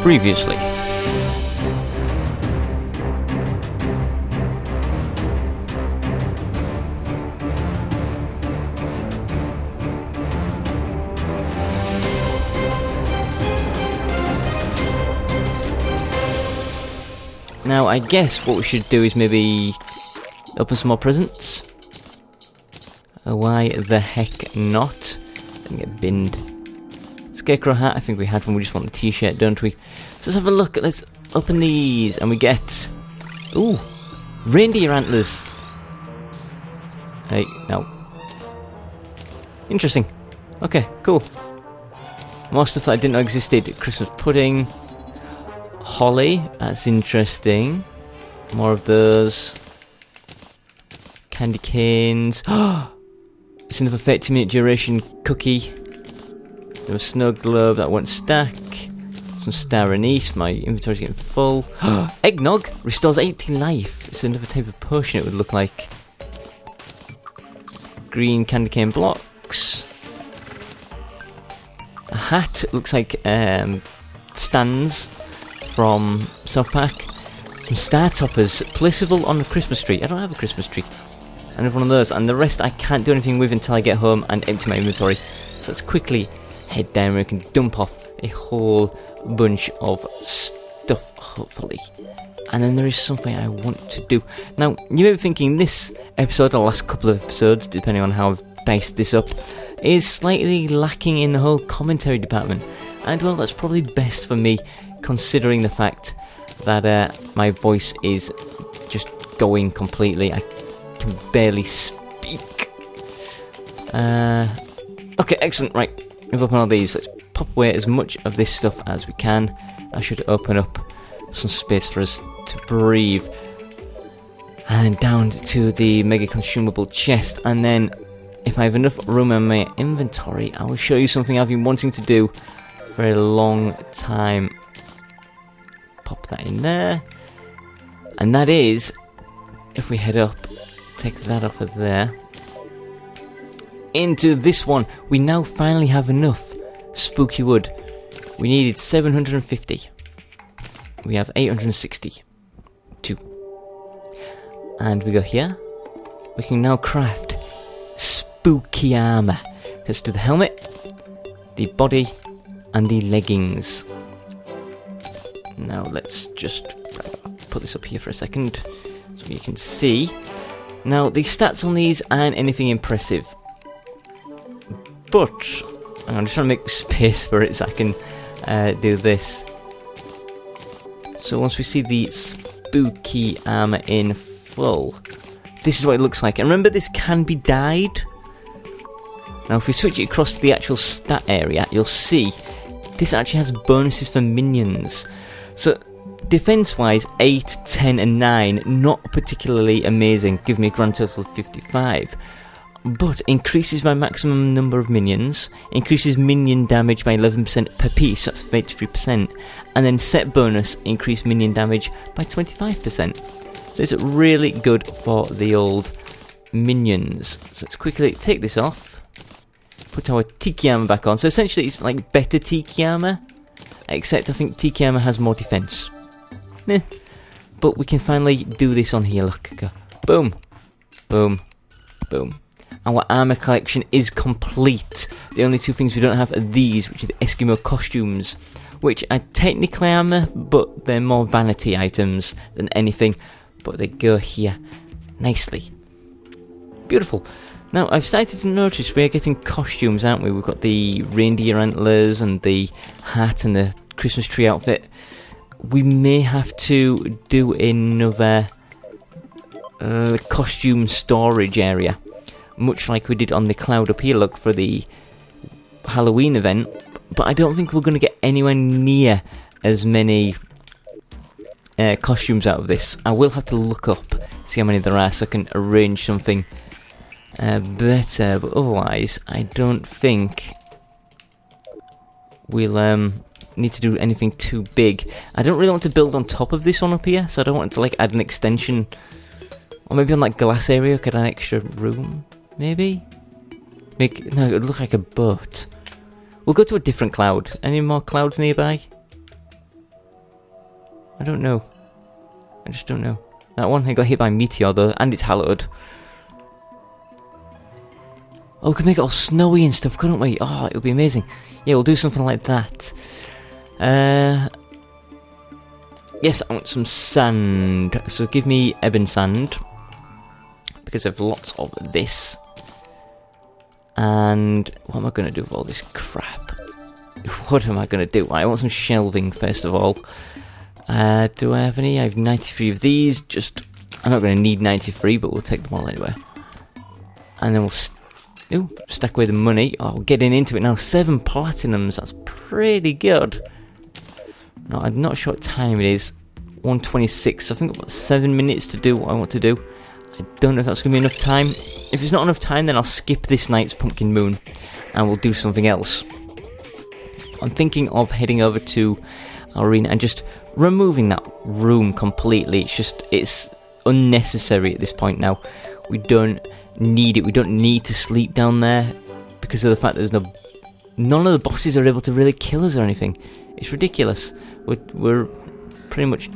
Previously. Now, I guess what we should do is maybe open some more presents. Why the heck not? Didn't get binned. Scarecrow hat, I think we had one, we just want the t-shirt, don't we? So let's have a look, let's open these, and we get... Ooh! Reindeer antlers! Hey, no. Interesting. Okay, cool. More stuff that I didn't know existed. Christmas pudding. Holly, that's interesting. More of those. Candy canes. It's another 30-minute duration cookie. There was snow globe that won't stack. Some star anise. My inventory's getting full. Eggnog restores 18 life. It's another type of potion, it would look like. Green candy cane blocks. A hat looks like stands from South Park. Some star toppers placeable on a Christmas tree. I don't have a Christmas tree. Another one of those, and the rest I can't do anything with until I get home and empty my inventory. So let's quickly head down where we can dump off a whole bunch of stuff, hopefully. And then there is something I want to do. Now, you may be thinking this episode, or the last couple of episodes, depending on how I've diced this up, is slightly lacking in the whole commentary department. And well, that's probably best for me, considering the fact that my voice is just going completely. I can barely speak. Okay, excellent. Right, we've opened all these. Let's pop away as much of this stuff as we can. I should open up some space for us to breathe. And then down to the mega consumable chest. And then, if I have enough room in my inventory, I will show you something I've been wanting to do for a long time. Pop that in there. And that is, if we head up, take that off of there, into this one. We now finally have enough spooky wood. We needed 750. We have 862. And we go here. We can now craft spooky armour. Let's do the helmet, the body, and the leggings. Now let's just put this up here for a second so you can see. Now the stats on these aren't anything impressive, but I'm just trying to make space for it so I can do this. So once we see the spooky armour in full, this is what it looks like. And remember, this can be dyed. Now if we switch it across to the actual stat area, you'll see this actually has bonuses for minions. So, defense-wise, 8, 10 and 9, not particularly amazing, give me a grand total of 55. But increases my maximum number of minions, increases minion damage by 11% per piece, that's 33%, and then set bonus, increase minion damage by 25%. So it's really good for the old minions. So let's quickly take this off, put our tiki armor back on. So essentially it's like better tiki armor, except I think tiki armor has more defense. But we can finally do this on here, look, go. Boom, boom, boom. Our armor collection is complete. The only two things we don't have are these, which are the Eskimo costumes, which are technically armor, but they're more vanity items than anything. But they go here nicely. Beautiful. Now, I've started to notice we're getting costumes, aren't we? We've got the reindeer antlers and the hat and the Christmas tree outfit. We may have to do another costume storage area, much like we did on the cloud up here, look, for the Halloween event. But I don't think we're going to get anywhere near as many costumes out of this. I will have to look up, see how many there are, so I can arrange something better. But otherwise, I don't think we'll need to do anything too big. I don't really want to build on top of this one up here, so I don't want to like add an extension, or maybe on that glass area could add extra room. Maybe no, it would look like a boat. We'll go to a different cloud. Any more clouds nearby? I don't know. I just don't know. That one, I got hit by a meteor though, and it's hallowed. Oh, we can make it all snowy and stuff, couldn't we? Oh, it would be amazing. Yeah, we'll do something like that. Yes, I want some sand. So give me ebon sand. Because I have lots of this. And what am I going to do with all this crap? What am I going to do? I want some shelving first of all. Do I have any? I have 93 of these. I'm not going to need 93, but we'll take them all anyway. And then we'll stack away the money. Oh, we're getting into it now. 7 platinums. That's pretty good. No, I'm not sure what time it is. 1:26. So I think I've got 7 minutes to do what I want to do. I don't know if that's going to be enough time. If it's not enough time, then I'll skip this night's Pumpkin Moon and we'll do something else. I'm thinking of heading over to our arena and just removing that room completely. It's unnecessary at this point now. We don't need it. We don't need to sleep down there because of the fact there's none of the bosses are able to really kill us or anything. It's ridiculous. We're pretty much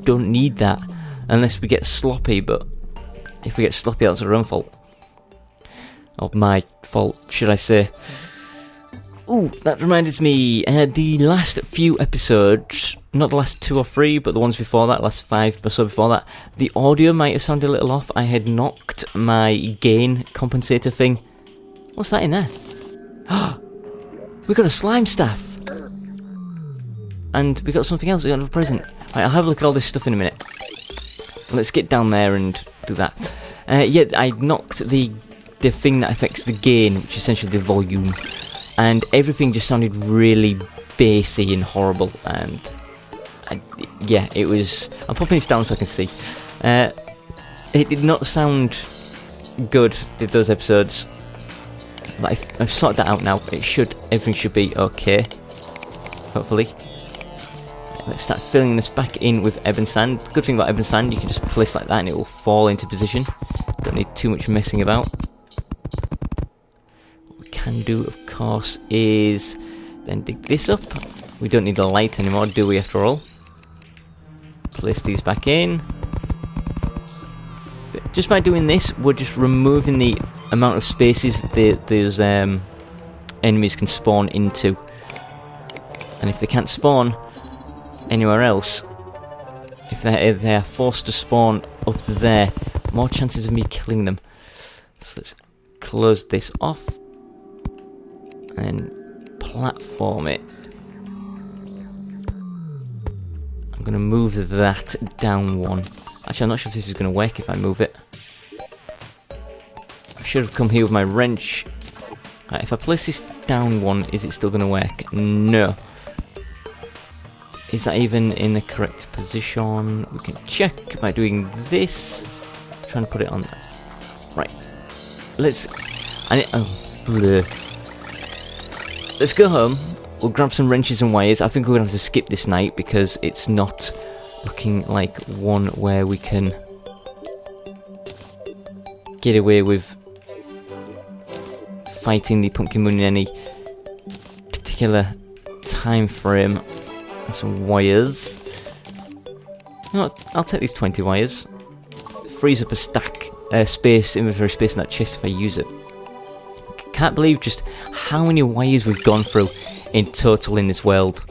don't need that unless we get sloppy, but if we get sloppy, that's our own fault. Or my fault, should I say. Ooh, that reminds me, the last few episodes, not the last 2 or 3, but the ones before that, last 5 or so before that, the audio might have sounded a little off. I had knocked my gain compensator thing. What's that in there? We got a slime staff! And we got something else, we got a present. Right, I'll have a look at all this stuff in a minute. Let's get down there and do that. Yeah, I knocked the thing that affects the gain, which is essentially the volume. And everything just sounded really bassy and horrible. And yeah, it was... I'm popping this down so I can see. It did not sound good, did those episodes. But I've sorted that out now. Everything should be okay. Hopefully. Let's start filling this back in with ebon sand. Good thing about ebon sand, you can just place like that and it will fall into position. Don't need too much messing about. What we can do, of course, is then dig this up. We don't need a light anymore, do we, after all? Place these back in. Just by doing this, we're just removing the amount of spaces that those enemies can spawn into. And if they can't spawn anywhere else, if they are forced to spawn up there, more chances of me killing them. So let's close this off and platform it. I'm going to move that down 1. Actually, I'm not sure if this is going to work if I move it. I should have come here with my wrench. Right, if I place this down 1, is it still going to work? No. Is that even in the correct position? We can check by doing this. Trying to put it on there. Right. Let's go home. We'll grab some wrenches and wires. I think we're going to have to skip this night because it's not looking like one where we can get away with fighting the Pumpkin Moon in any particular time frame. And some wires. You know what? I'll take these 20 wires. Frees up a stack, inventory space in that chest if I use it. Can't believe just how many wires we've gone through in total in this world.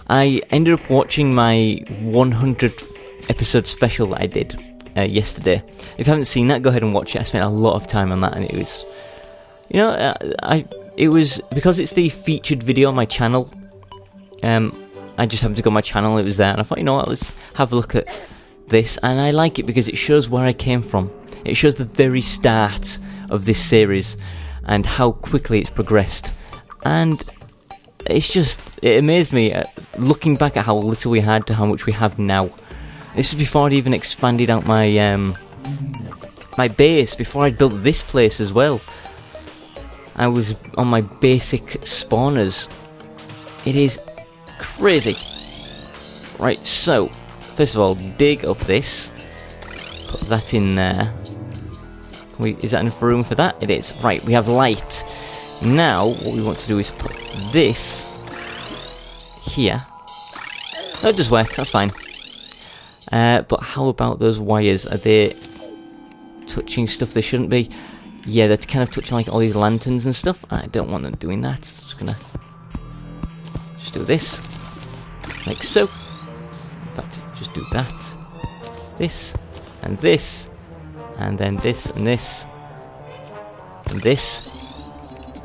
I ended up watching my 100th episode special that I did yesterday. If you haven't seen that, go ahead and watch it. I spent a lot of time on that, and it was, you know, it was because it's the featured video on my channel. I just happened to go on my channel, it was there, and I thought, you know what, let's have a look at this, and I like it because it shows where I came from. It shows the very start of this series, and how quickly it's progressed. And it amazed me, looking back at how little we had to how much we have now. This is before I'd even expanded out my my base, before I'd built this place as well. I was on my basic spawners. It is crazy. Right, so first of all, dig up this, put that in there. Is that enough room for that? It is. Right, we have light. Now what we want to do is put this here. That does work, that's fine. But how about those wires? Are they touching stuff they shouldn't be? Yeah, they're kind of touching like all these lanterns and stuff. I don't want them doing that. Just gonna do this, like so. In fact, just do that. This, and this, and then this, and this, and this.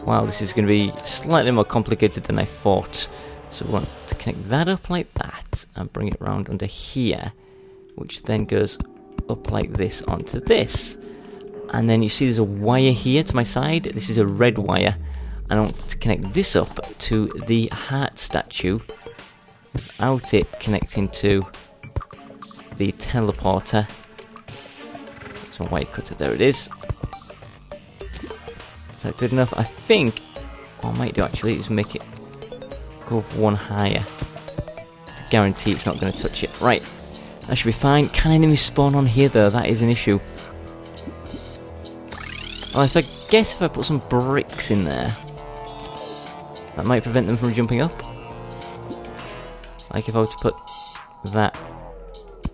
Wow, this is going to be slightly more complicated than I thought. So we want to connect that up like that, and bring it around under here, which then goes up like this onto this. And then you see there's a wire here to my side. This is a red wire. I want to connect this up to the heart statue without it connecting to the teleporter. So my wire cutter, there it is. Is that good enough? I think what I might do actually is make it go one higher to guarantee it's not going to touch it. Right, that should be fine. Can enemies spawn on here though? That is an issue. Well, if I put some bricks in there, that might prevent them from jumping up. Like if I were to put that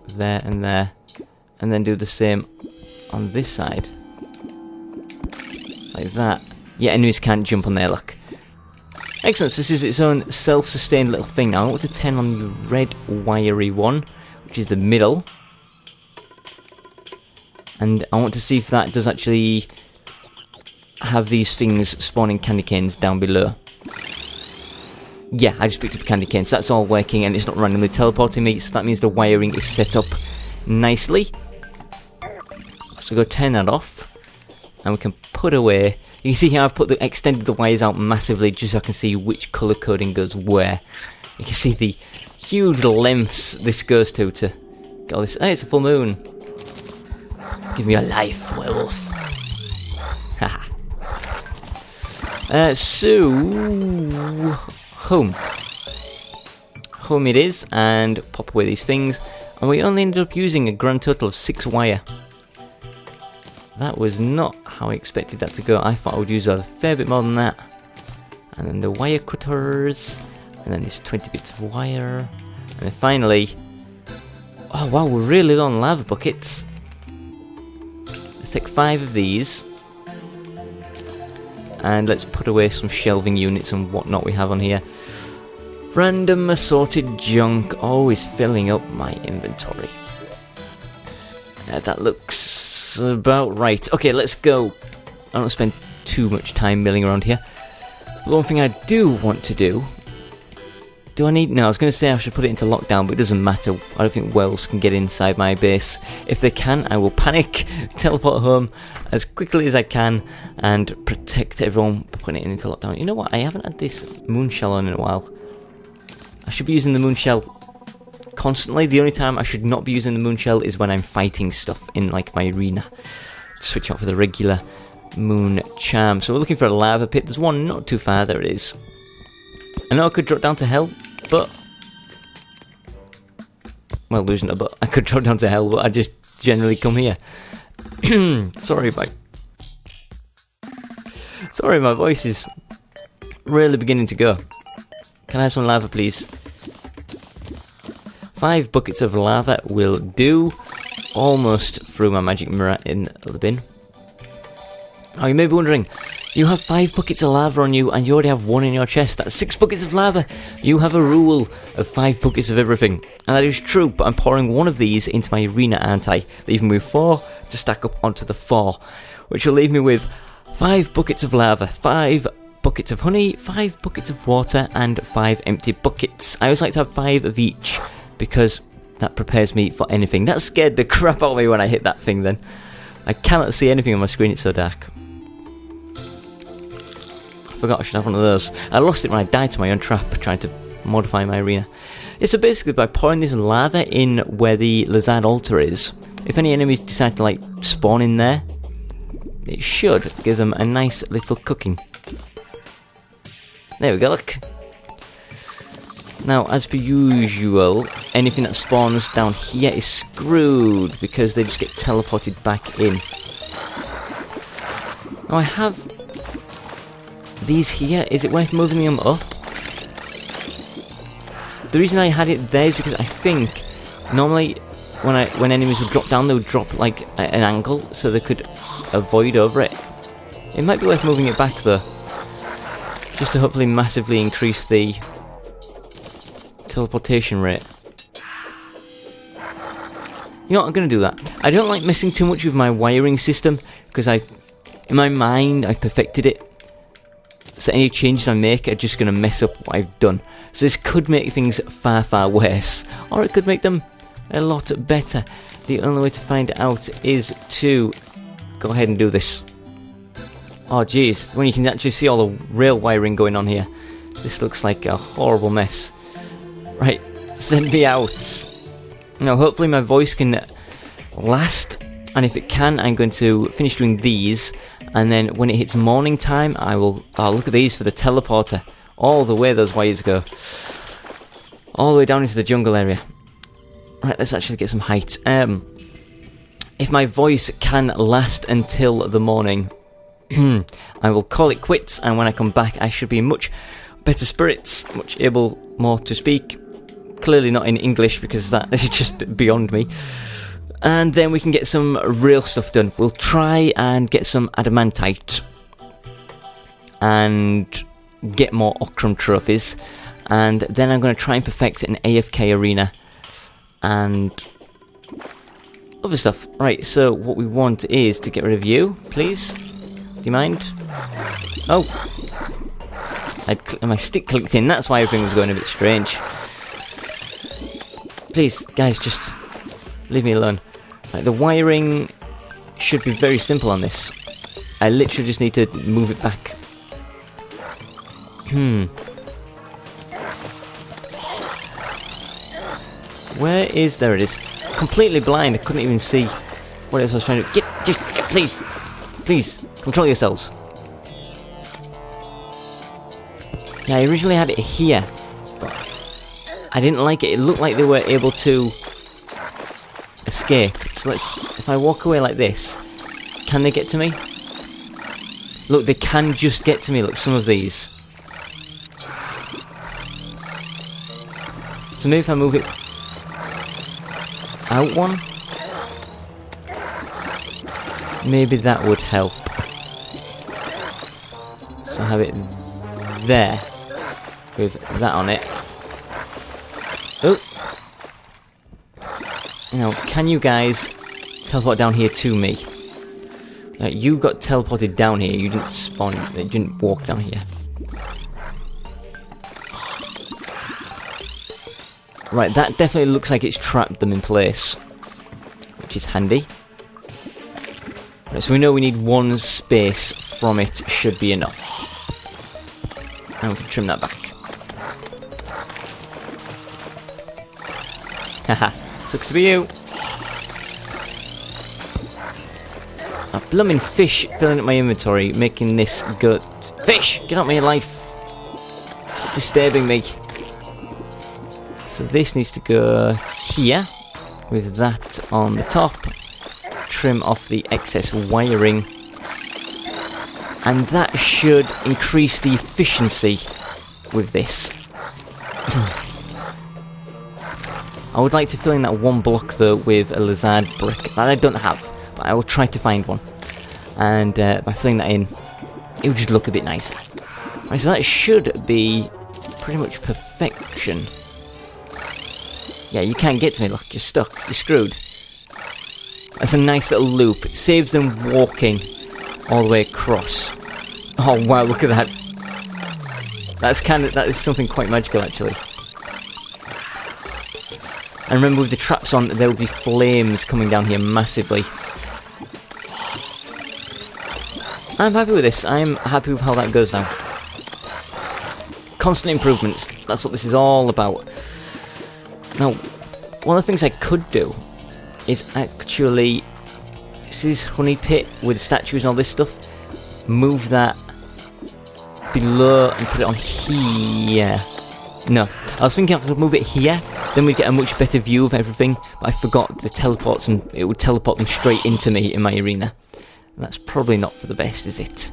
there, and then do the same on this side. Like that. Yeah, enemies can't jump on there, look. Excellent, so this is its own self-sustained little thing now. I want to turn on the red wiry one, which is the middle. And I want to see if that does actually have these things spawning candy canes down below. Yeah, I just picked up candy canes, so that's all working and it's not randomly teleporting me, so that means the wiring is set up nicely. So go turn that off, and we can put away. You can see here I've extended the wires out massively just so I can see which colour coding goes where. You can see the huge lengths this goes to get all this. Hey, it's a full moon. Give me your life, werewolf. Haha. So home it is, and pop away these things, and we only ended up using a grand total of 6 wire. That was not how I expected that to go. I thought I would use a fair bit more than that. And then the wire cutters, and then these 20 bits of wire, and then finally, oh wow, we're really low on lava buckets. Let's take 5 of these, and let's put away some shelving units and whatnot we have on here. Random assorted junk, always filling up my inventory. That looks about right. Okay, let's go. I don't spend too much time milling around here. The one thing I do want to do... Do I need... No, I was going to say I should put it into lockdown, but it doesn't matter. I don't think werewolves can get inside my base. If they can, I will panic, teleport home as quickly as I can, and protect everyone by putting it into lockdown. You know what? I haven't had this moon shell on in a while. I should be using the moon shell constantly. The only time I should not be using the moon shell is when I'm fighting stuff in like my arena. Switch out for the regular moon charm. So we're looking for a lava pit. There's one not too far. There it is. I know I could drop down to hell, but... Well, losing a but. I could drop down to hell, but I just generally come here. Sorry, my voice is really beginning to go. Can I have some lava, please? 5 buckets of lava will do. Almost threw my magic mirror in the bin. Oh, you may be wondering, you have 5 buckets of lava on you and you already have 1 in your chest. That's 6 buckets of lava. You have a rule of 5 buckets of everything. And that is true, but I'm pouring 1 of these into my arena, aren't I? Leaving me with 4 to stack up onto the 4. Which will leave me with 5 buckets of lava, 5 buckets of honey, 5 buckets of water, and 5 empty buckets. I always like to have 5 of each, because that prepares me for anything. That scared the crap out of me when I hit that thing then. I cannot see anything on my screen, it's so dark. I forgot I should have one of those. I lost it when I died to my own trap trying to modify my arena. Yeah, so basically by pouring this lava in where the Lizard altar is, if any enemies decide to like spawn in there, it should give them a nice little cooking. There we go, look. Now, as per usual, anything that spawns down here is screwed because they just get teleported back in. Now, I have these here. Is it worth moving them up? The reason I had it there is because I think normally when enemies would drop down, they would drop like an angle so they could avoid over it. It might be worth moving it back though, just to hopefully massively increase the teleportation rate. You know what, I'm going to do that. I don't like messing too much with my wiring system, because in my mind, I've perfected it. So any changes I make are just going to mess up what I've done. So this could make things far, far worse. Or it could make them a lot better. The only way to find out is to go ahead and do this. Oh jeez, when you can actually see all the rail wiring going on here. This looks like a horrible mess. Right, send me out. Now hopefully my voice can last, and if it can, I'm going to finish doing these, and then when it hits morning time I will... Oh, look at these for the teleporter. All the way those wires go. All the way down into the jungle area. Right, let's actually get some height. If my voice can last until the morning, I will call it quits, and when I come back I should be in much better spirits, much able more to speak. Clearly not in English, because that is just beyond me. And then we can get some real stuff done. We'll try and get some adamantite and get more Okram trophies, and then I'm going to try and perfect an AFK arena and other stuff. Right, so what we want is to get rid of you, please. Do you mind? Oh, my stick clicked in, that's why everything was going a bit strange. Please, guys, just leave me alone. Right, the wiring should be very simple on this. I literally just need to move it back. Where is... There it is. Completely blind, I couldn't even see what else I was trying to... Get, please! Please, control yourselves. Yeah, I originally had it here, but I didn't like it. It looked like they were able to escape. So if I walk away like this, can they get to me? Look, they can just get to me. Look, some of these. So maybe if I move it out one, maybe that would help. So I have it there with that on it. Oh! Now, can you guys teleport down here to me? You got teleported down here, you didn't spawn, you didn't walk down here. Right, that definitely looks like it's trapped them in place, which is handy. Right, so we know we need one space from it, should be enough. And we can trim that back. Haha, sucks to be you. A blooming fish filling up my inventory, making this good. Fish! Get out of my life! Stop disturbing me. So this needs to go here, with that on the top. Trim off the excess wiring. And that should increase the efficiency with this. I would like to fill in that one block though with a lizard brick that I don't have, but I will try to find one. And by filling that in, it will just look a bit nicer. Right, so that should be pretty much perfection. Yeah, you can't get to me, look, you're stuck, you're screwed. That's a nice little loop, it saves them walking all the way across. Oh wow, look at that. That is something quite magical actually. And remember, with the traps on, there will be flames coming down here massively. I'm happy with this. I'm happy with how that goes now. Constant improvements. That's what this is all about. Now, one of the things I could do is actually... See this honey pit with statues and all this stuff? Move that below and put it on here. No, I was thinking I could move it here, then we'd get a much better view of everything, but I forgot the teleports and it would teleport them straight into me in my arena. That's probably not for the best, is it?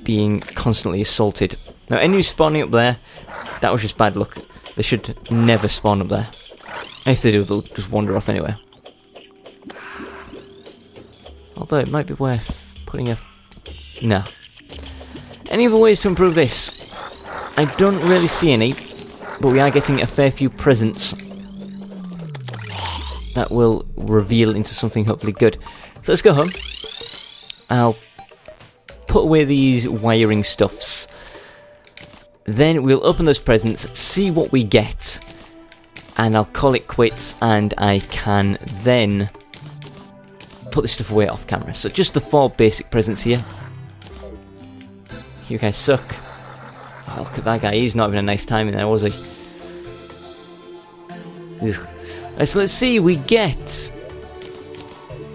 Being constantly assaulted. Now, enemies spawning up there, that was just bad luck. They should never spawn up there. If they do, they'll just wander off anyway. Although it might be worth putting a... No. Any other ways to improve this? I don't really see any, but we are getting a fair few presents that will reveal into something hopefully good. So let's go home. I'll put away these wiring stuffs. Then we'll open those presents, see what we get, and I'll call it quits, and I can then put this stuff away off camera. So just the 4 basic presents here. You guys suck. Oh, look at that guy, he's not having a nice time in there, was he? Ugh. Right, so let's see, we get...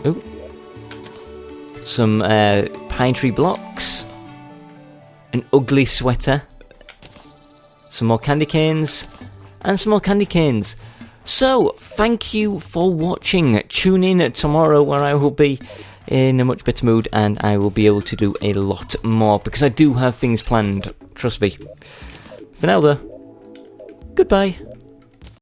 Ooh. Some pine tree blocks. An ugly sweater. Some more candy canes. And some more candy canes. So, thank you for watching. Tune in tomorrow where I will be in a much better mood and I will be able to do a lot more because I do have things planned. Trust me. For now though, goodbye.